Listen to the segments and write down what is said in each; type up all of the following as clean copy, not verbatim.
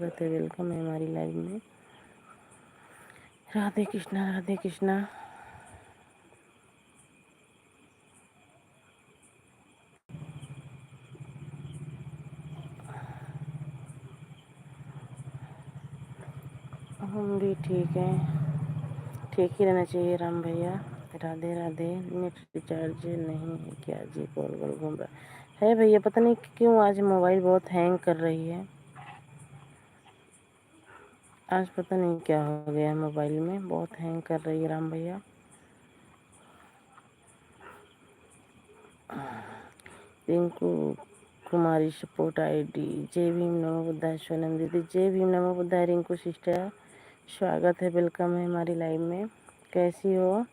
स्वागत है, वेलकम है हमारी लाइव में। राधे कृष्णा, राधे कृष्णा। हम भी ठीक हैं, ठीक ही रहना चाहिए राम भैया। राधे राधे। नेट रिचार्ज नहीं है क्या जी? गोल गोल घूम रहा है भैया, पता नहीं क्यों आज मोबाइल बहुत हैंग कर रही है। आज पता नहीं क्या हो गया है, मोबाइल में बहुत हैंग कर रही है राम भैया। रिंकू कुमारी सपोर्ट आईडी। जय भीम नमो बुद्धाय। सोनम दीदी जय भीम नमो बुद्धाय। रिंकू सिस्टर स्वागत है, वेलकम है हमारी लाइव में। कैसी हो,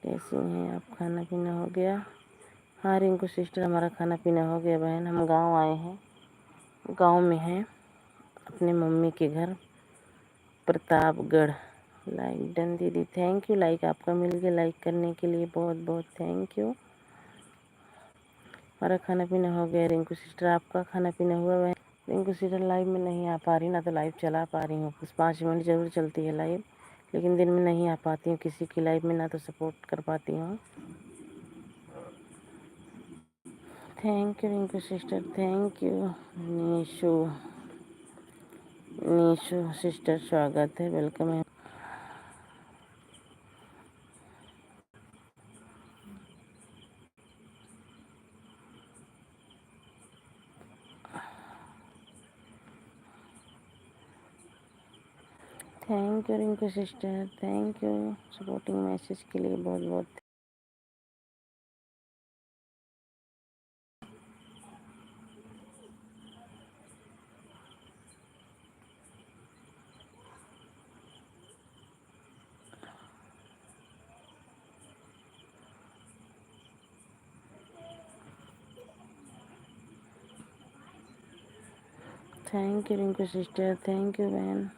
कैसी हैं आप? खाना पीना हो गया? हाँ रिंकू सिस्टर, हमारा खाना पीना हो गया बहन। हम गांव आए हैं, गांव में हैं अपने मम्मी के घर प्रतापगढ़। लाइक डन दीदी, थैंक यू। लाइक आपका मिल गया, लाइक करने के लिए बहुत बहुत थैंक यू। हमारा खाना पीना हो गया रिंकू सिस्टर, आपका खाना पीना हुआ बहन? रिंकू सिस्टर लाइव में नहीं आ पा रही, ना तो लाइव चला पा रही हूँ। कुछ 5 मिनट ज़रूर चलती है लाइव, लेकिन दिन में नहीं आ पाती हूँ किसी की लाइव में, ना तो सपोर्ट कर पाती हूँ। Thank you Rinku sister, thank you. Nishu, Nishu sister स्वागत है, वेलकम है। Thank you Rinku sister, thank you supporting message के लिए बहुत बहुत। Thank you Rinku sister, thank you बहन।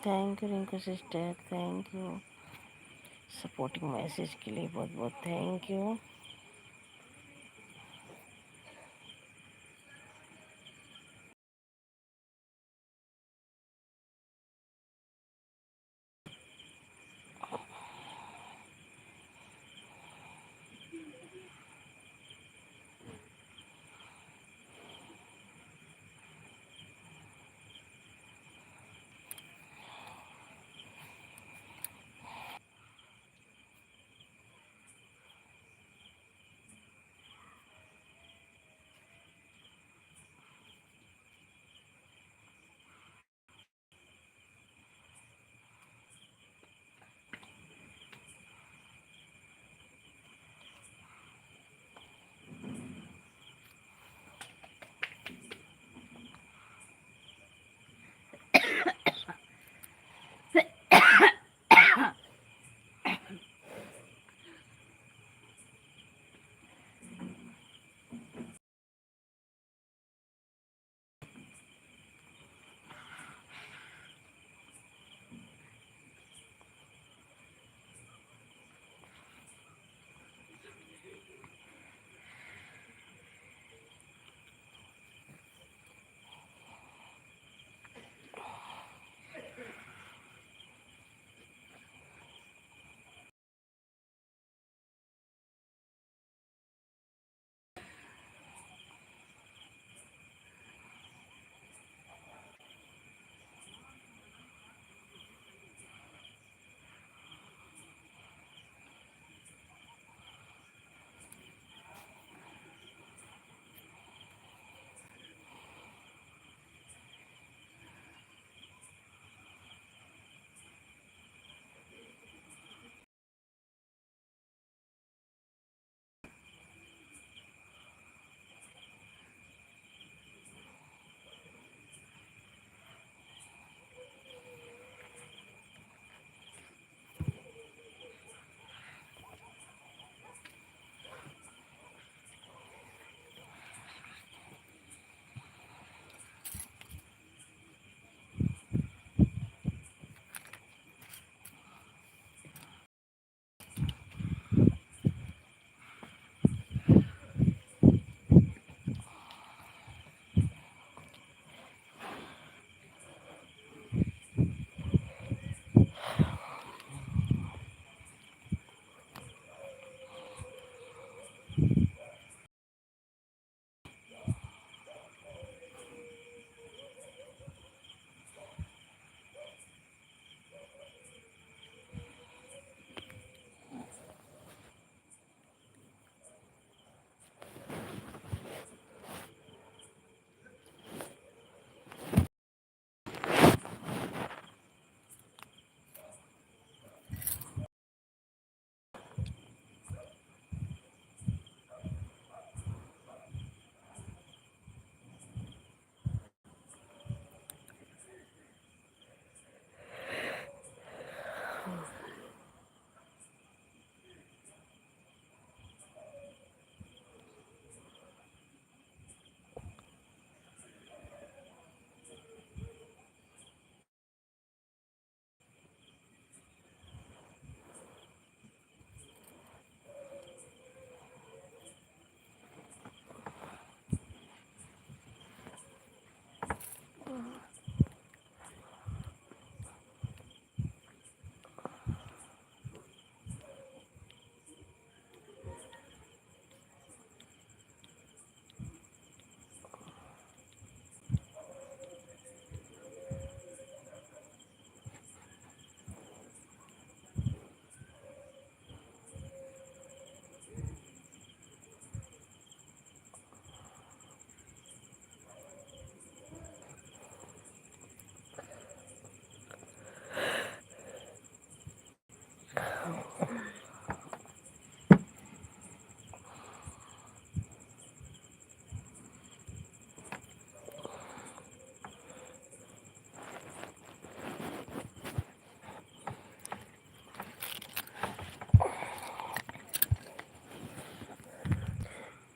Thank you Rinku sister, thank you supporting message के लिए, बहुत बहुत थैंक यू।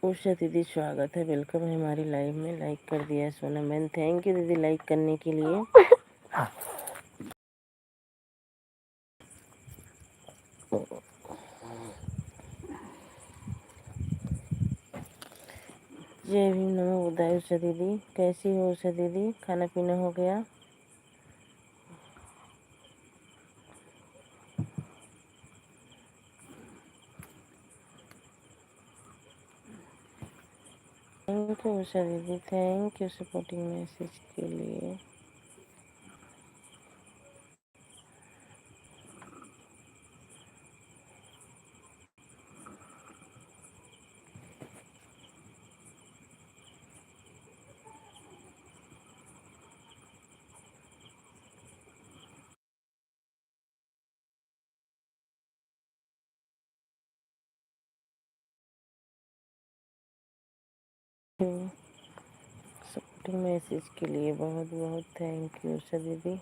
उषा दीदी स्वागत है, वेलकम है हमारी लाइव में। लाइक कर दिया सोनम बहन, थैंक यू दीदी लाइक करने के लिए। जय भीम, नमो बुद्धाय। उषा दीदी कैसी हो? उषा दीदी खाना पीना हो गया? थैंक यू उषा दीदी, थैंक यू सपोर्टिंग मैसेज के लिए। सपोर्टिंग मैसेज के लिए बहुत बहुत थैंक यू उषा दीदी।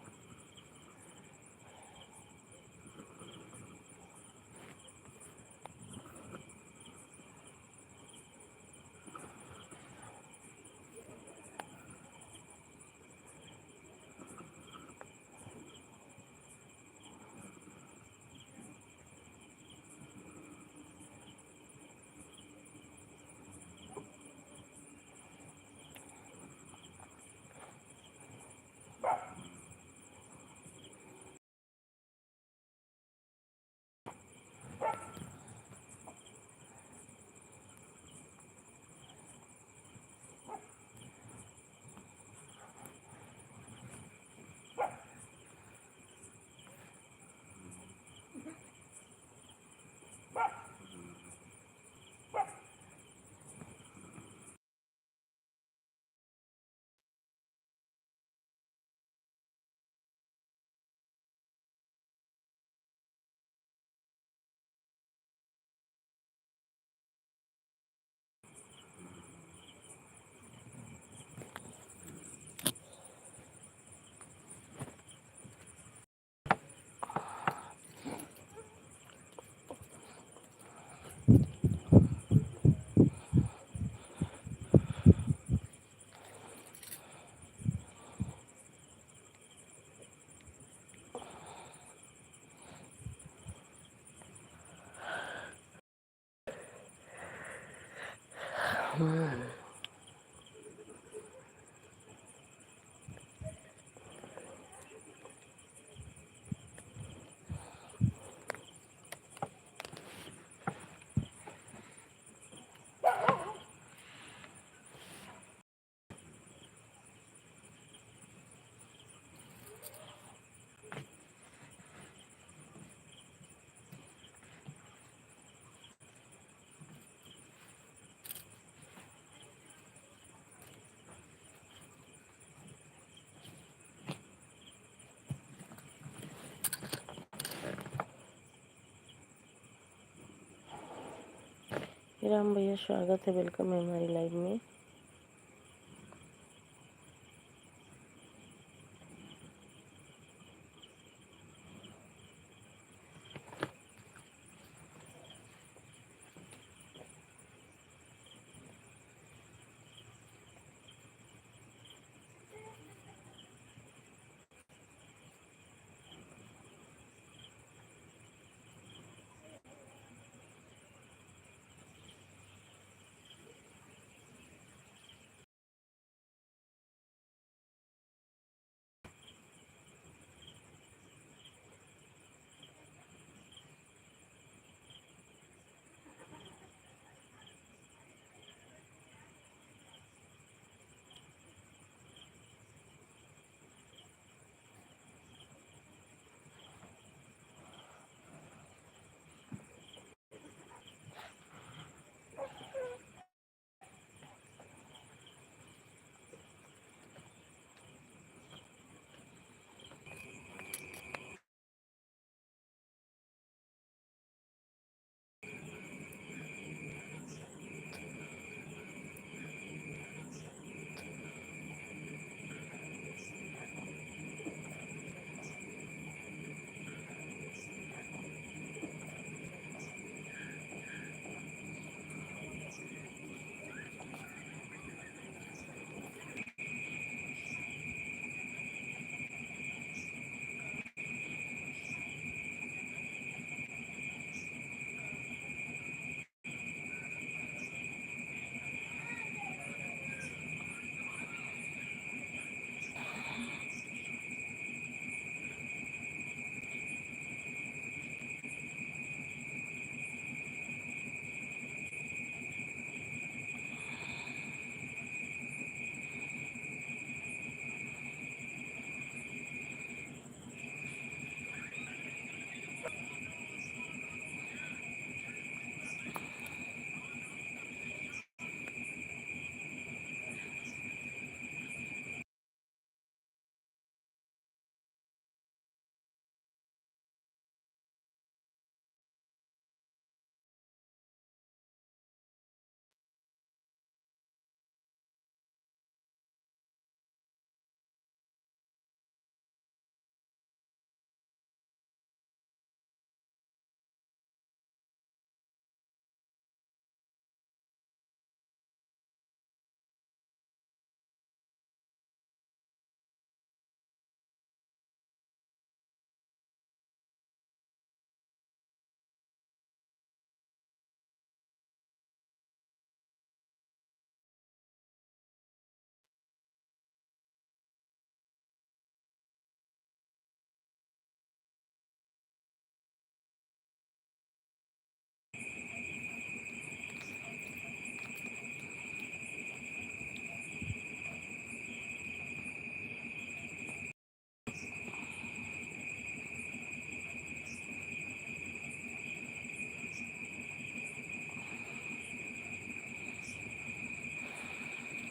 राम भैया स्वागत है, वेलकम है हमारी लाइव में।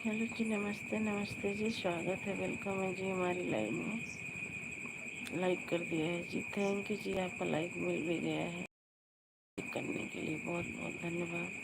हेलो जी, नमस्ते नमस्ते जी, स्वागत है, वेलकम है जी हमारी लाइव में। लाइक कर दिया है जी, थैंक यू जी, आपका लाइक मिल भी गया है। लाइक करने के लिए बहुत बहुत धन्यवाद।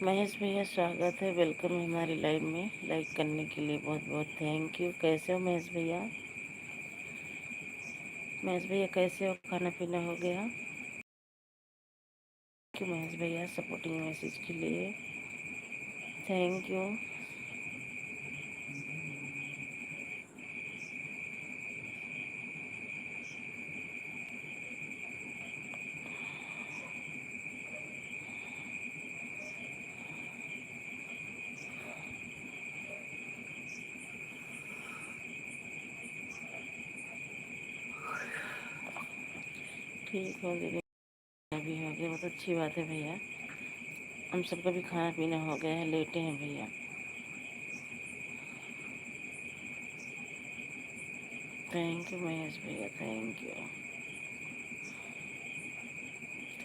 महेश भैया, स्वागत है, वेलकम है हमारी लाइव में। लाइक करने के लिए बहुत बहुत थैंक यू। कैसे हो महेश भैया? महेश भैया कैसे हो? खाना पीना हो गया? थैंक यू महेश भैया सपोर्टिंग मैसेज के लिए, थैंक यू। ठीक हो दीदी, अभी हो गया, बहुत अच्छी बात है भैया। हम सबका भी खाना पीना हो गया है, लेटे हैं भैया। थैंक यू महेश भैया, thank you.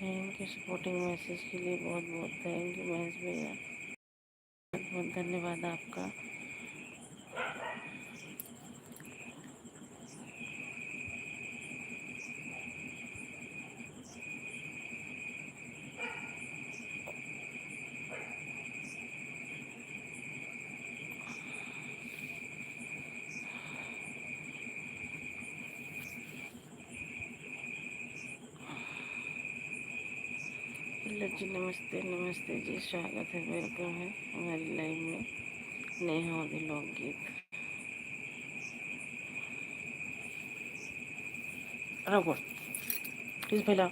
Thank you supporting message के लिए, बहुत बहुत थैंक यू महेश भैया, बहुत बहुत धन्यवाद आपका। हेलो जी, नमस्ते नमस्ते जी, स्वागत है, वेलकम है हमारी लाइव में। नेहा मोदी लोकगीत रखो प्लीज पहला।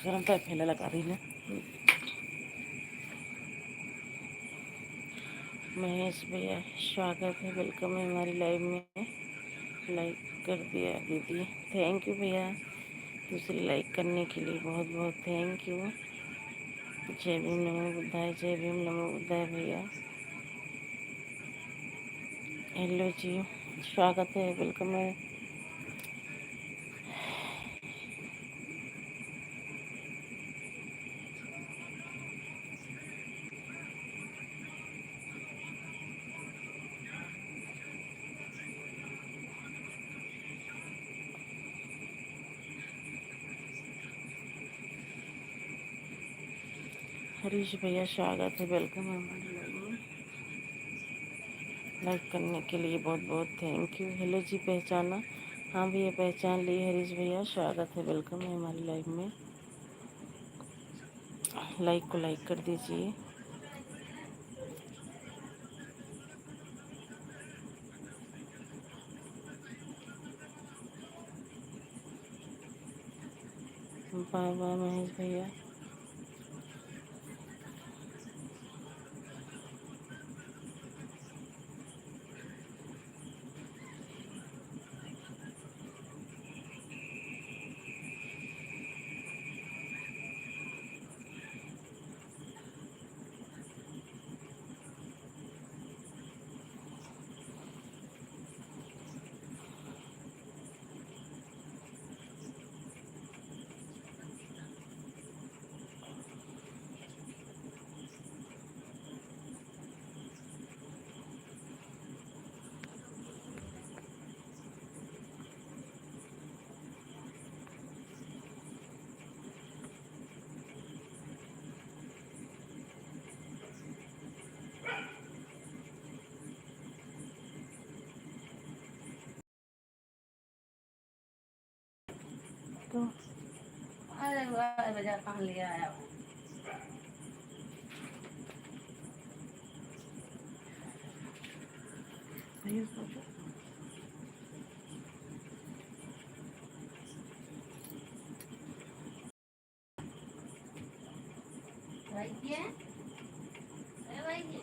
गरम पे फैला लगा दी ना। महेश भैया स्वागत है, वेलकम है हमारी लाइव में। लाइक कर दिया दीदी, थैंक यू भैया। दूसरी लाइक करने के लिए बहुत बहुत थैंक यू। जय भीम नमो बुद्धाय, जय भीम नमो बुद्धाय भैया। हेलो जी, स्वागत है, वेलकम है। हरीश भैया स्वागत है, वेलकम है हमारे लाइव में। लाइक करने के लिए बहुत बहुत थैंक यू। हेलो जी, पहचाना? हाँ भैया पहचान लिए। हरीश भैया स्वागत है, वेलकम है हमारी लाइव में। लाइक को लाइक कर दीजिए। बाय बाय महेश भैया। तो अरे वाह, बाजार कहाँ ले आया? भैया सोचो। भाई क्या? अरे भाई क्या?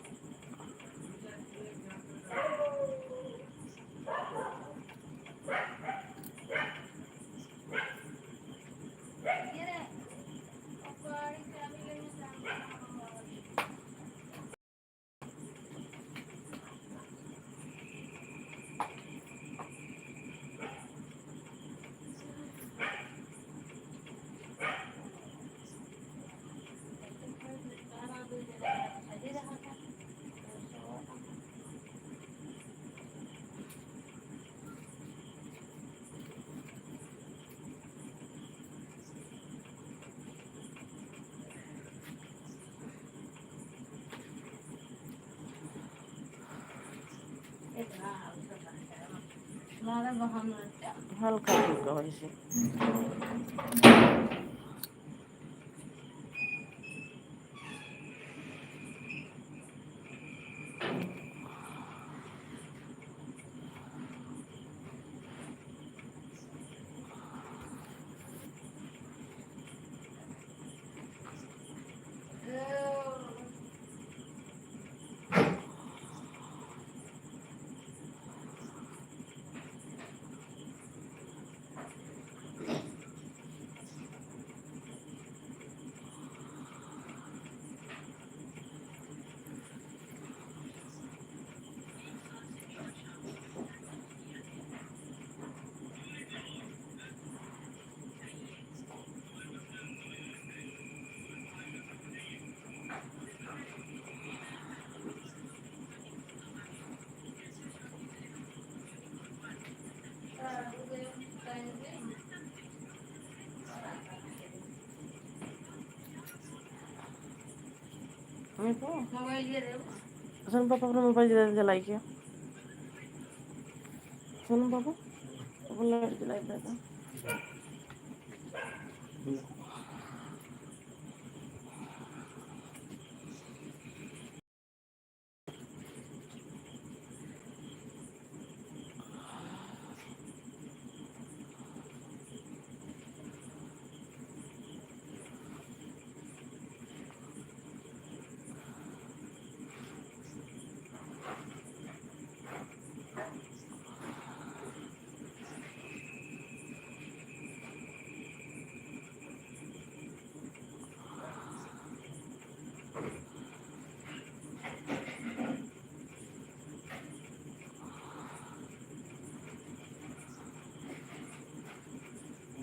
ये रे, गाड़ी चाबी लेने जाना। हल्का फुल्का वैसे। मोबाइल ये दे। सुन पापा, अपना मोबाइल जला जलाई क्या? सुनो पापा, अपना लाइट जलाई था।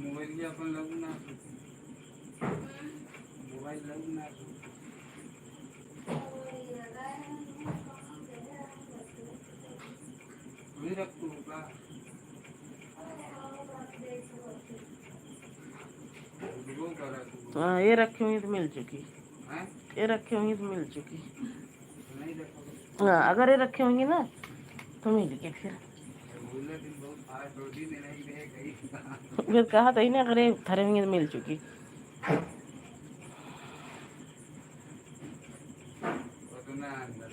मोबाइल के अपन लगू ना, मोबाइल लगू ना वही रख तू का वो करा तू हाँ, ये रखी हुई तो मिल चुकी, हैं ये रखी हुई तो मिल चुकी। नहीं रखा हाँ, अगर ये रखी होंगी ना तो मिल गए फिर। बोले दिन बहुत आज 2 दिन नहीं रहे कहीं फिर कहा था ही ना, अगर ये धरे होंगे तो मिल चुकी। उतना अंदर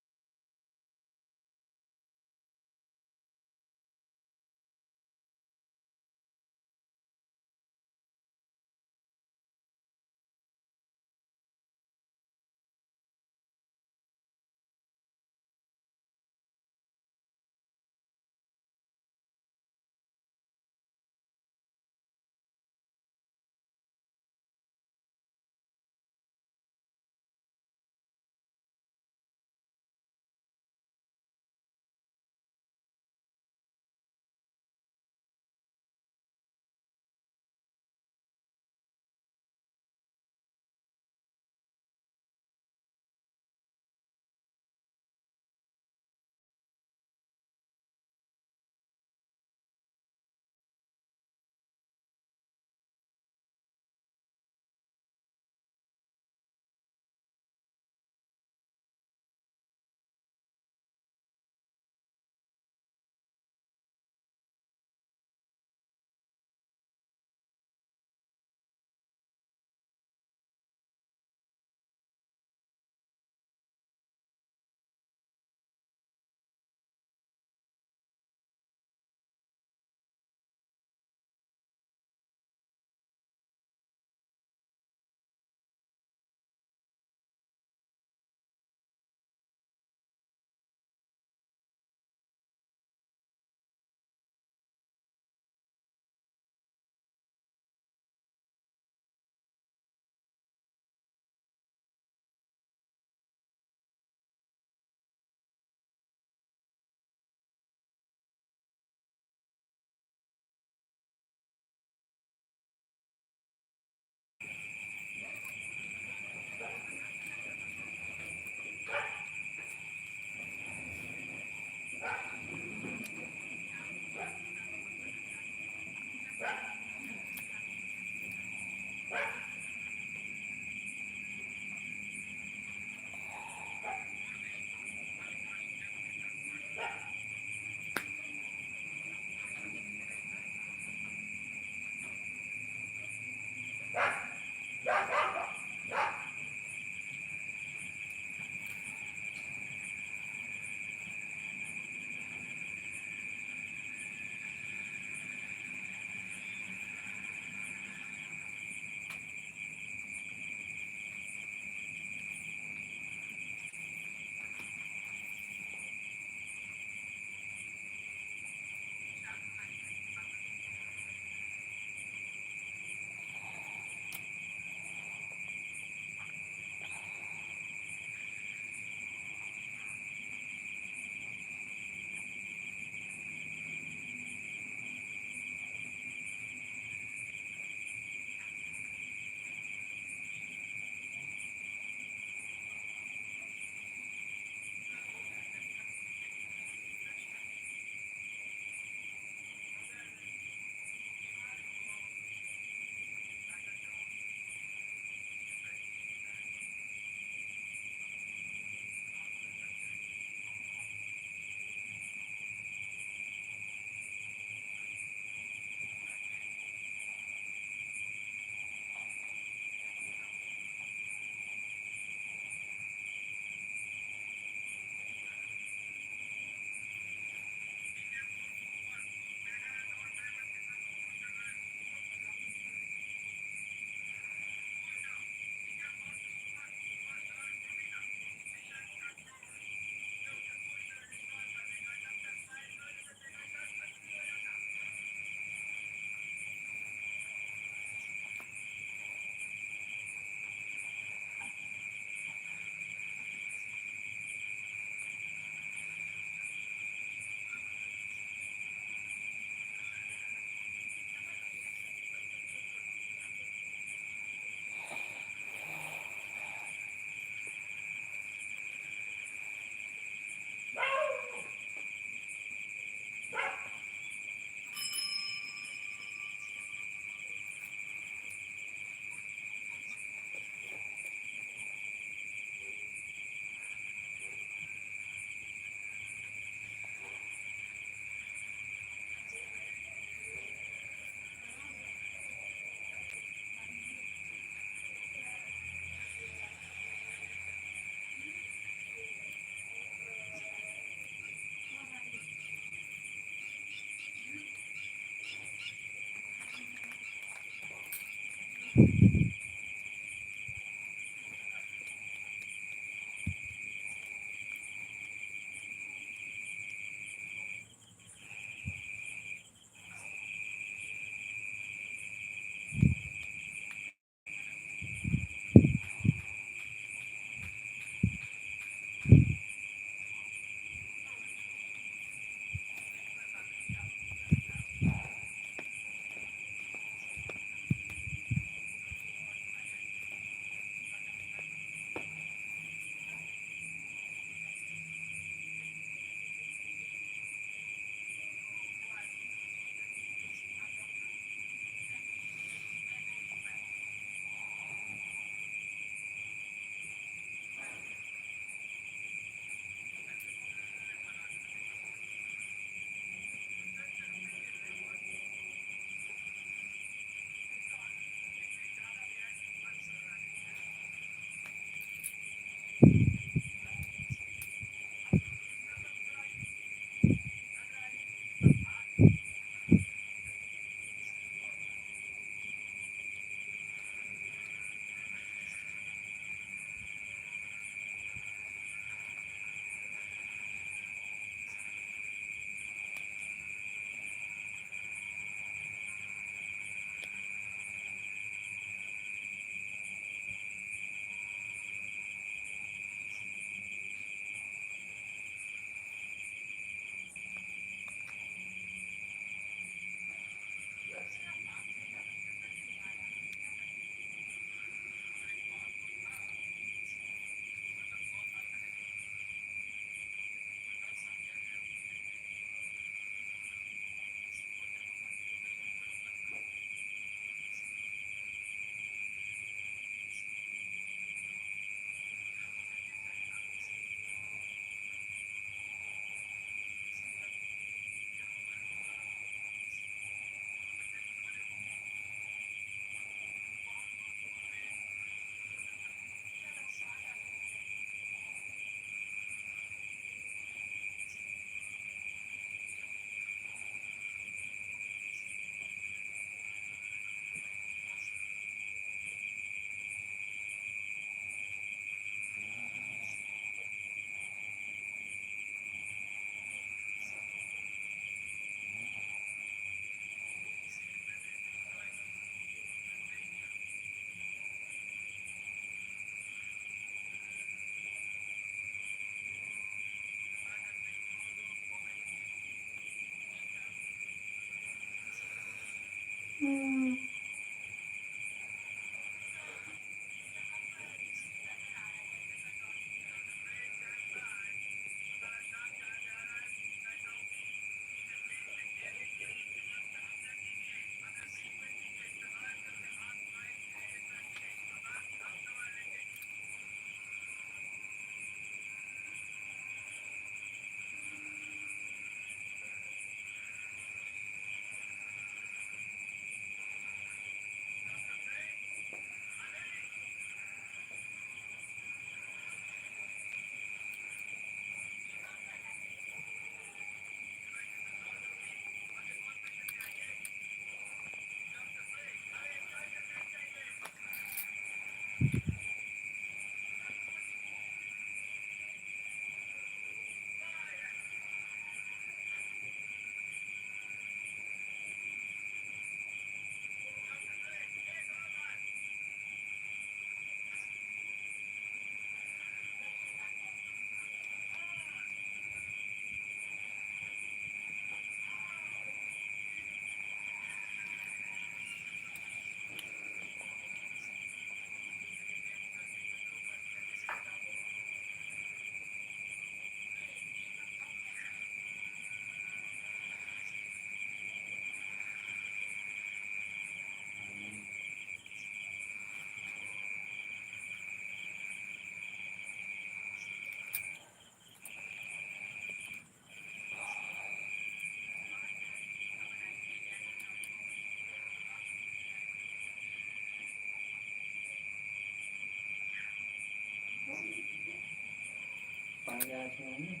पानी आ रहा है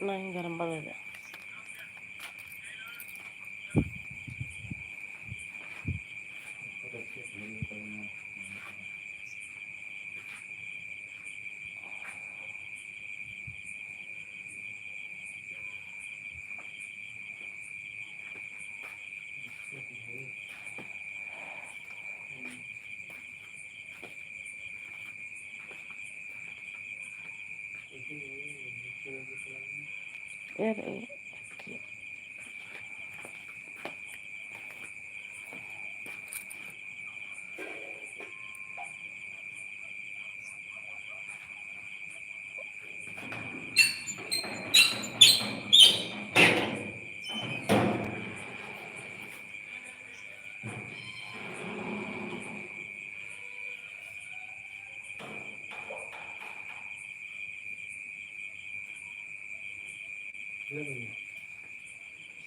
नहीं गर्म बदल जाए। तो अच्छे से करना यार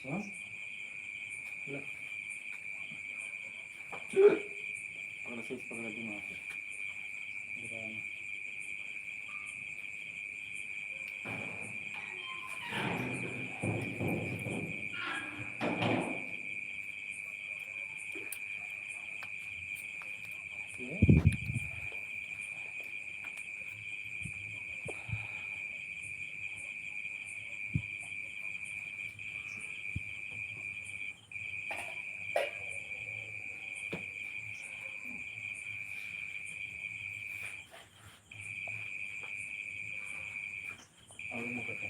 हाँ अगर स्विच पकड़ दूँ वहाँ पे अभी नहीं पता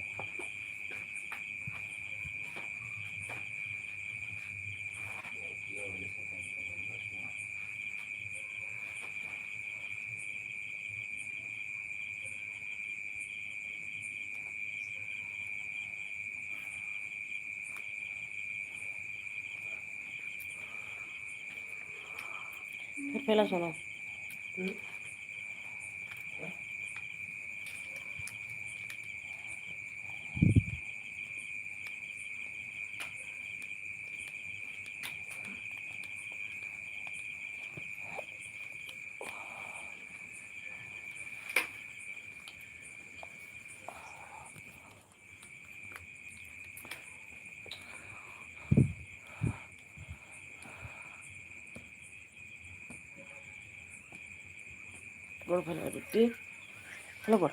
फिर पहला सुनो। गोड़ फैला बिट्टी चलो गोड़।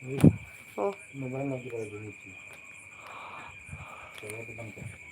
ओ मोबाइल नहीं गिरा दो नीचे चलो तो बंद कर